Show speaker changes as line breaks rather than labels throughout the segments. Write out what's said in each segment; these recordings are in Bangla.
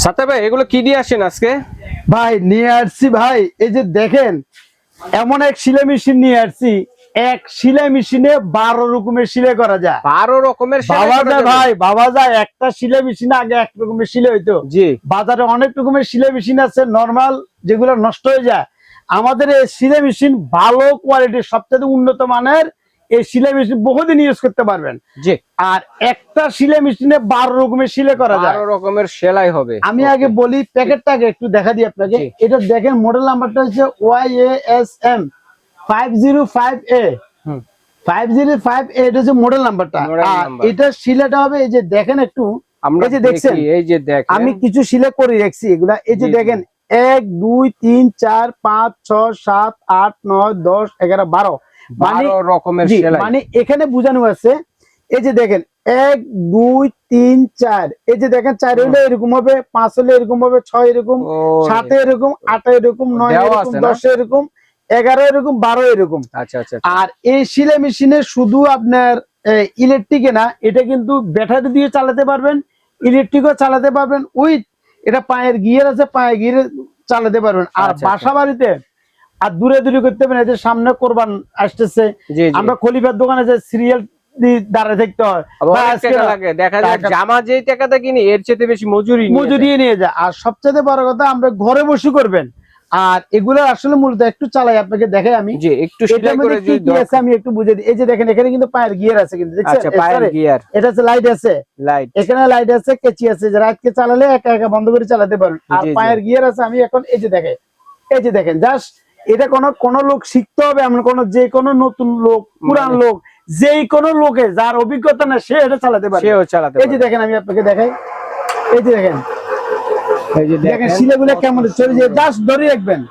সাথে ভাই এগুলো কি দিয়ে আসেন আজকে?
ভাই নিয়ে আসছি ভাই, এই যে দেখেন এমন এক সেলাই মেশিন নিয়ে আসছি। এক সেলাই মেশিনে 12 রকমের সেলাই করা যায়।
12 রকমের সেলাই
বাবা
করা
যায়
যাবে?
ভাই, বাবা যায়। একটা সেলাই মেশিনে আগে এক রকমের সেলাই হইতো।
জি।
বাজারে অনেক রকমের সেলাই মেশিন আছে নরমাল, যেগুলো নষ্ট হয়ে যায়। আমাদের এই সেলাই মেশিন ভালো কোয়ালিটির, সবচেয়ে উন্নত মানের এই সেলাই মেশিন বহুদিন ইউজ করতে পারবেন।
জি।
আর একটা সেলাই মেশিনে 12 রকমের সেলাই করা যায়।
12 রকমের সেলাই হবে।
আমি আগে বলি প্যাকেটটাকে একটু দেখা দিই আপনাকে। এটা দেখেন, মডেল নাম্বারটা হচ্ছে YASM 505A 505A, এটা হচ্ছে মডেল নাম্বারটা। আর এটা সেলাইটা হবে, এই যে দেখেন একটু, এই যে দেখছেন,
এই যে দেখেন
আমি কিছু সেলাই করে রাখছি এগুলা। এই যে দেখেন 1 2 3 4 5 6 7 8 9 10 11 12
12 রকমের সেলাই।
মানে এখানে বোঝানো আছে। এই যে দেখেন 1 2 3 4, এই যে দেখেন 4 হলে এরকম হবে, 5 হলে এরকম হবে, 6 এরকম, 7 এরকম, 8 এরকম, 9 এরকম, 10 এরকম, 11 এরকম, 12 এরকম।
আচ্ছা আচ্ছা।
আর এই সেলাই মেশিনে শুধু আপনার ইলেকট্রিকে না, এটা কিন্তু ব্যাটারি দিয়ে চালাতে পারবেন, ইলেকট্রিকও চালাতে পারবেন, উইথ এটা পায়ের গিয়ার আছে, পায়ে গিয়ার চালাতে পারবেন। আর বাসা বাড়িতে আর দূরে দূরে করতে পারেন। এদের সামনে কোরবান আসতেছে, আমরা খলিফার দোকানে যে সিরিয়াল দাঁড়ায় থাকতে হয়,
দেখা যায় জামা যেই টাকাটা কিনি এর চেয়ে বেশি মজুরি
নিয়ে যায়। আর সবচেয়ে বড় কথা, আমরা ঘরে বসে করবেন। আর এগুলো আসলে মূলত একটু চালাই আপনাকে দেখাই আমি,
যে একটু সেলাই করে যদি
কি আছে আমি একটু বুঝিয়ে দিই। এই যে দেখেন এখানে কিন্তু পায়ের গিয়ার আছে, কিন্তু দেখছেন?
আচ্ছা, পায়ের গিয়ার।
এটা আছে লাইট আছে, এখানে লাইট আছে, কেচি আছে, যে রাতকে চালালে একা একা বন্ধ করে চালাতে পারবেন। আর পায়ের গিয়ার আছে। আমি এখন এই যে দেখেন, এই যে দেখেন জাস্ট, এটা কোন লোক শিখতে হবে এমন যে কোনো নতুন লোক, পুরান লোক, যেই কোনো লোকে যার অভিজ্ঞতা না, সে এটা চালাতে পারে। এই যে দেখেন আমি আপনাকে দেখাই, এই যে দেখেন, এই যে দেখেন শিলেগুলো কেমন চলে যায়, জাস্ট ধরে রাখবেন।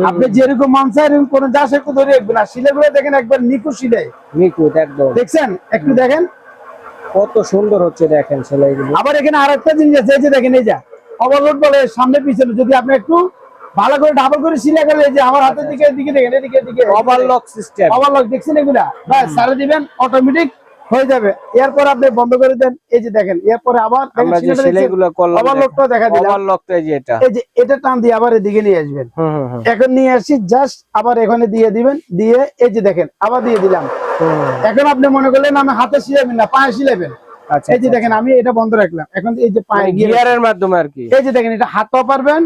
আপনি যেরকম মন চায় এরকম কোন জাস্ট একটু ধরে রাখবেন। আর শিলেগুলো দেখেন একবার নিখুঁত শিলে,
নিখুঁত একদম।
দেখছেন? একটু দেখেন
কত সুন্দর হচ্ছে, দেখেন সেলাইগুলো।
আবার এখানে আরেকটা জিনিস আছে, এই যে দেখেন, এই যে ওভারলোড বলে সামনে পিছনে, যদি আপনি একটু ভালো করে ডাবল করে সিলাই করে, এই যে আমার হাতের দিকে দিকে দেখেন, এদিকে
ওভারলক সিস্টেম,
ওভারলক দেখছেন? এগুলা বাস সারা দিবেন, অটোমেটিক হয়ে যাবে। এরপর আপনি বন্ধ করে দেন। এই যে দেখেন, এরপর আবার
আমরা যে সেলাইগুলো করলাম,
ওভারলকটা দেখা দিলাম।
ওভারলকটা এই যে
এটা টান দিয়ে আবার এদিকে নিয়ে আসবেন। এখন নিয়ে আসি, জাস্ট আবার এখানে দিয়ে দিবেন, দিয়ে এই যে দেখেন আবার দিয়ে দিলাম। এখন আপনি মনে করলেন আমি হাতে সিলাবেন না, পায়ে সিলাবেন। এই যে দেখেন আমি এটা বন্ধ রাখলাম। এখন এই যে পায়ে
গিয়ারের মাধ্যমে আর কি,
এই যে দেখেন এটা হাতও পারবেন।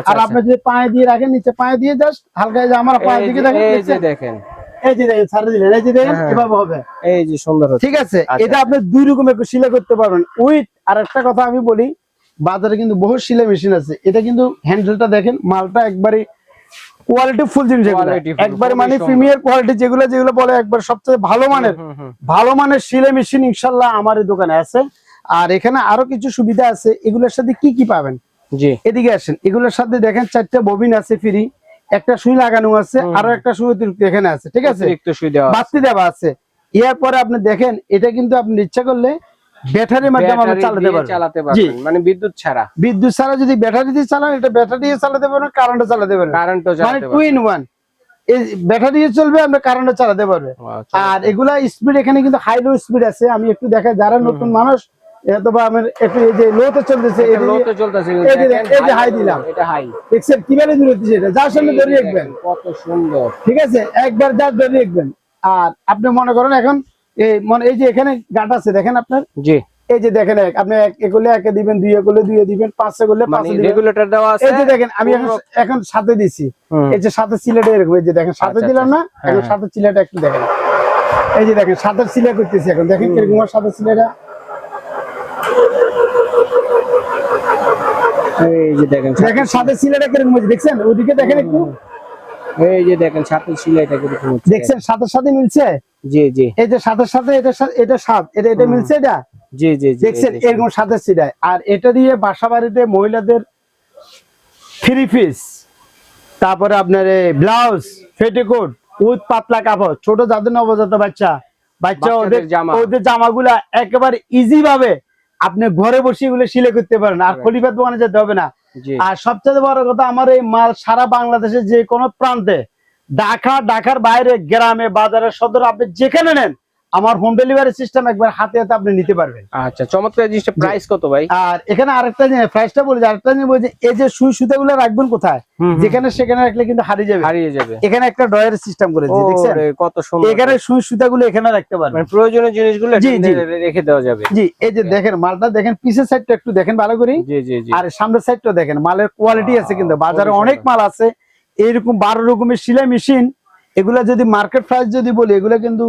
আর আপনি যদি পায়ে দিয়ে রাখেন, নিচে পায়ে দিয়ে জাস্ট হালকা, এই যে আমার পায়ের দিকে দেখেন,
এই যে দেখেন,
এই যে দেখেন ছাড়ে দিলেন, এই যে দেখেন এভাবে হবে।
এই যে সুন্দর হচ্ছে,
ঠিক আছে? এটা আপনি দুই রকমের সেলাই করতে পারবেন উইথ। আর একটা কথা আমি বলি, বাজারে কিন্তু বহু সেলাই মেশিন আছে। এটা কিন্তু হ্যান্ডেলটা দেখেন, মালটা একবারে কোয়ালিটি ফুল জিনিস, একবারে মানে প্রিমিয়ার কোয়ালিটি, যেগুলো বলে একবার সবচেয়ে ভালো মানের সেলাই মেশিন ইনশাআল্লাহ আমার এই দোকানে আছে। আর এখানে আরো কিছু সুবিধা আছে। এগুলোর সাথে কি কি পাবেন? জি, এদিকে আসেন। এগুলোর সাথে দেখেন 4টা ববিন আছে ফ্রি, একটা সুই লাগানো আছে, আরো একটা সুই অতিরিক্ত এখানে আছে। ঠিক আছে, বাতি দেওয়া আছে। এরপরে আপনি দেখেন, এটা কিন্তু আপনি ইচ্ছা করলে ব্যাটারির মাধ্যমে আপনি চালাতে পারবেন, মানে বিদ্যুৎ ছাড়া যদি ব্যাটারি দিয়ে চালান, এটা ব্যাটারি দিয়ে চালাতে পারবেন, কারেন্টে চালাতে পারবেন, মানে 2 in 1। এই ব্যাটারি দিয়ে চলবে, আপনি কারেন্টে চালাতে পারবে। আর এগুলা স্পিড এখানে কিন্তু হাই লো স্পিড আছে। আমি একটু দেখাই, যারা নতুন মানুষ, অথবা আমার একটু এই যে লোতে চলতেছে, এই যে হাই দিলাম, এটা হাই, দেখছেন কিভাবে দূরে দিচ্ছে, এটা যার সামনে ধরে রাখবেন, কত সুন্দর। ঠিক আছে, একবার যা ধরে রাখবেন। আর আপনি মনে করেন এখন এই যে এখানে গাঁট আছে দেখেন আপনার, জি, এই যে দেখেন আপনি এক করলে একে দিবেন, 2 করলে 2 দিবেন, 5 করলে 5 দিবেন, রেগুলেটর দেওয়া আছে। এই যে দেখেন আমি এখন সাথে দিছি, এই যে সাথে সিলেটে এরকম, এই যে দেখেন সাথে দিলাম না, এখন সাথে সিলেটে একটু দেখেন, এই যে দেখেন সাথে সিলাই করতেছি। এখন দেখেন এরকম সাথে সিলাইটা, এই যে দেখেন সাথে সিলাইটা কিরকম হচ্ছে, দেখছেন? ওদিকে দেখেন একটু, এই যে দেখেন সাথে সিলাইটা কিরকম হচ্ছে, দেখছেন? সাথে মিলছে। জি জি, এই যে সাথে এটা সাথে এটা মিলছে, এটা জি জি, দেখছেন এরকম সাথে সিলাই। আর এটা দিয়ে বাসা বাড়িতে মহিলাদের 3 পিস, তারপরে আপনার ব্লাউজ, পেটিকোট উইথ পাতলা কাপড়, ছোট যাদের নবজাত বাচ্চা ওদের জামাগুলা একেবারে ইজি ভাবে আপনি ঘরে বসে এগুলো সিলাই করতে পারেন। আর খলিফার দোকানে যেতে হবে না। আর সবচেয়ে বড় কথা, আমার এই মাল সারা বাংলাদেশে যে কোনো প্রান্তে, ঢাকার বাইরে, গ্রামে, বাজারে, সদর, আপনি যেখানে নেন আমার হোম ডেলিভারি সিস্টেম একবার হাতে হাতে আপনি নিতে পারবেন।
আচ্ছা, চমৎকার জিনিসটা প্রাইস কত ভাই?
আর এখানে আরেকটা জিনিস প্রাইসটা বলি, আরেকটা জিনিস বলি, এই যে সুই সুতাগুলো রাখবেন কোথায়, যেখানে সেখানে রাখলে কিন্তু হারিয়ে যাবে। এখানে একটা ড্রয়ার সিস্টেম করেছি, দেখছেন
কত সুন্দর।
এখানে সুই সুতাগুলো এখানে রাখতে পারবেন,
মানে প্রয়োজনীয় জিনিসগুলো রেখে দেওয়া যাবে।
জি, এই যে দেখেন মালটা দেখেন, পিছের সাইডটা একটু দেখেন ভালো করে, আর সামনের সাইডটা দেখেন, মালের কোয়ালিটি আছে, কিন্তু বাজারে অনেক মাল আছে এইরকম 12 রকমের সেলাই মেশিন। এগুলা যদি মার্কেট প্রাইস যদি বলি, এগুলা কিন্তু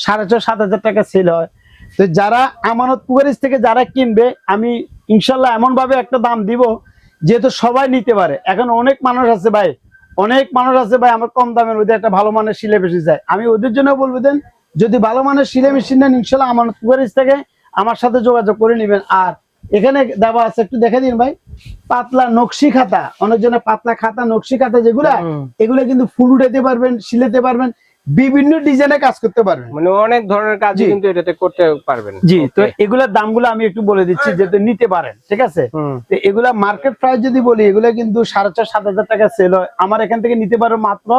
6,500-7,000 টাকা সেল হয়। তো যারা আমানত কুয়ারিজ থেকে যারা কিনবে, আমি ইনশাল্লাহ এমন ভাবে একটা দাম দিব যেহেতু সবাই নিতে পারে। এখন অনেক মানুষ আছে ভাই, আমার কম দামের মধ্যে একটা ভালো মানের সেলাই মেশিন চাই, আমি ওদের জন্য বলবো দেন, যদি ভালো মানের সেলাই মেশিন নেন ইনশাল্লাহ আমানত কুয়ারিজ থেকে আমার সাথে যোগাযোগ করে নেবেন। আর এখানে দেওয়া আছে, একটু দেখে দিন ভাই, পাতলা নকশি খাতা, অনেকজনের পাতলা খাতা নকশি খাতা যেগুলা, এগুলো কিন্তু ফুল উঠাইতে পারবেন, সিলাতে পারবেন, বিভিন্ন ডিজাইনে কাজ করতে পারবেন,
মানে অনেক ধরনের কাজ কিন্তু এটাতে করতে পারবেন।
জি, তো এগুলার দামগুলো আমি একটু বলে দিচ্ছি যাতে নিতে পারেন, ঠিক আছে? তো এগুলা মার্কেট প্রাইস যদি বলি, এগুলা কিন্তু 4,500-7,000 টাকা সেল হয়, আমার এখান থেকে নিতে পারো মাত্র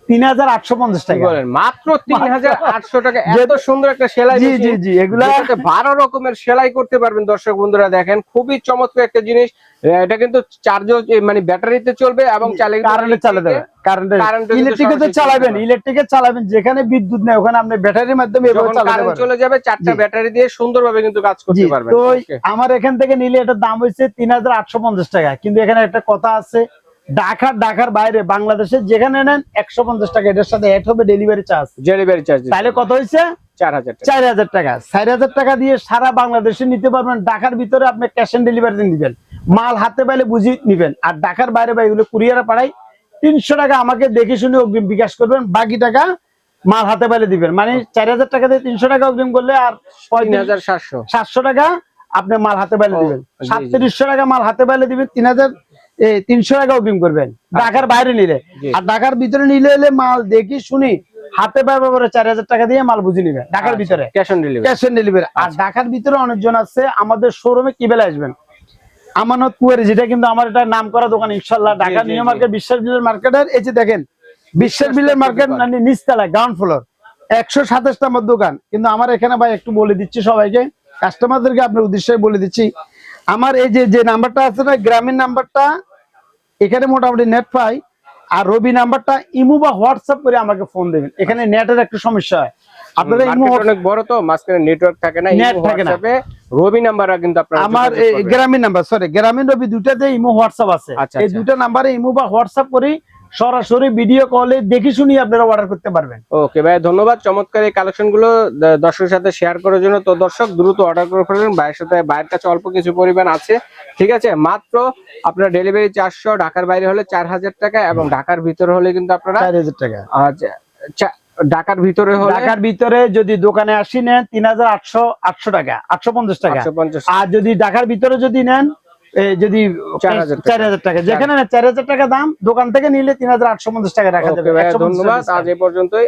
3,850 টাকা।
মাত্র 3,800 টাকা, এত সুন্দর একটা সেলাই মেশিন।
জি জি জি, এগুলা
12 রকমের সেলাই করতে পারবেন। দর্শক বন্ধুরা দেখেন, খুবই চমৎকার একটা জিনিস। এটা কিন্তু চার্জ, মানে ব্যাটারিতে চলবে এবং
কারেন্টে চালাতে হবে, ইলেকট্রিকে চালাবেন, যেখানে বিদ্যুৎ নেই ওখানে আপনি ব্যাটারির মাধ্যমে
চলে যাবে, 4টা ব্যাটারি দিয়ে সুন্দরভাবে কিন্তু কাজ করতে পারবেন।
তো আমার এখান থেকে নিলে এটার দাম হচ্ছে 3,850 টাকা। কিন্তু এখানে একটা কথা আছে, ঢাকার বাইরে বাংলাদেশে যেখানে নেন 150 টাকা, এটার সাথে অ্যাড হবে ডেলিভারি চার্জ। তাহলে কত হয়েছে? 4,000 টাকা। 4,000 টাকা দিয়ে সারা বাংলাদেশে নিতে পারবেন। ঢাকার ভিতরে আপনি ক্যাশ অন ডেলিভারি দিবেন, মাল হাতে পাইলে বুঝি নিবেন। আর ঢাকার বাইরে বা এগুলো কুরিয়ারে পাঠাই, 300 টাকা আমাকে দেখে শুনে অগ্রিম বিকাশ করবেন, বাকি টাকা মাল হাতে পাইলে দিবেন। মানে 4,000 টাকা দিয়ে 300 টাকা অগ্রিম করলে আর 700 টাকা আপনি মাল হাতে পাইলে দিবেন, 3700 টাকা মাল হাতে পাইলে দিবেন, 3,300 টাকা অগ্রিম করবেন ঢাকার বাইরে নিলে। আর ঢাকার ভিতরে নিলে এলে মাল দেখি শুনি হাতে পাইবে 4,000 টাকা দিয়ে মাল বুঝে নিবে ঢাকার ভিতরে, ক্যাশ অন ডেলিভারি। আর ঢাকার ভিতরে অনেকজন আছে, আমাদের শোরুমে কি বেলা আসবেন, আমানত কুয়ারি, যেটা কিন্তু আমার এটা নাম করা দোকান ইনশাআল্লাহ, ঢাকা নিউ মার্কেট, বিশ্বাস বিলের মার্কেটের, এই যে দেখেন বিশ্বাস বিলের মার্কেট মানে নিচতলা গ্রাউন্ড ফ্লোর, 127 নম্বর দোকান। কিন্তু আমার এখানে ভাই একটু বলে দিচ্ছি সবাইকে, কাস্টমারদেরকে আপনার উদ্দেশ্যে বলে দিচ্ছি, আমার এই যে নাম্বারটা আছে না, গ্রামীণ নাম্বারটা, এখানে মোটামুটি নেট পাই। আর রবি নাম্বারটা ইমো বা হোয়াটসঅ্যাপ করে আমাকে ফোন দেবেন, এখানে নেটের একটু সমস্যা হয়, আপনাদের
অনেক বড় তো, মাঝখানে নেটওয়ার্ক থাকে না,
নেট থাকে না।
রবি নাম্বার কিন্তু আপনারা,
আমার গ্রামীণ নাম্বার, সরি গ্রামীণ রবি দুটাতে ইমো হোয়াটসঅ্যাপ আছে, এই দুটো নাম্বারে ইমো বা হোয়াটসঅ্যাপ করি, সরাসরি ভিডিও কলে দেখে শুনি আপনারা অর্ডার করতে পারবেন।
ওকে ভাই, ধন্যবাদ চমৎকার এই কালেকশন গুলো দর্শকের সাথে শেয়ার করার জন্য। তো দর্শক দ্রুত অর্ডার করে ফেলবেন, ভাইয়ের সাথে, ভাইয়ের কাছে অল্প কিছু পরিমাণ আছে, ঠিক আছে? মাত্র আপনার ডেলিভারি 400, ঢাকার বাইরে হলে 4,000 টাকা, এবং ঢাকার ভিতরে হলে কিন্তু আপনারা
4,000 টাকা।
আচ্ছা, ঢাকার ভিতরে হলে,
ঢাকার ভিতরে যদি দোকানে আসি নেন 3,800 টাকা, 850 টাকা। আর যদি ঢাকার ভিতরে যদি নেন, যদি 4,000 টাকা, যেখানে 4,000 টাকা দাম, দোকান থেকে নিলে 3,850 টাকা রাখা যাবে।
ধন্যবাদ, আজ এই পর্যন্তই।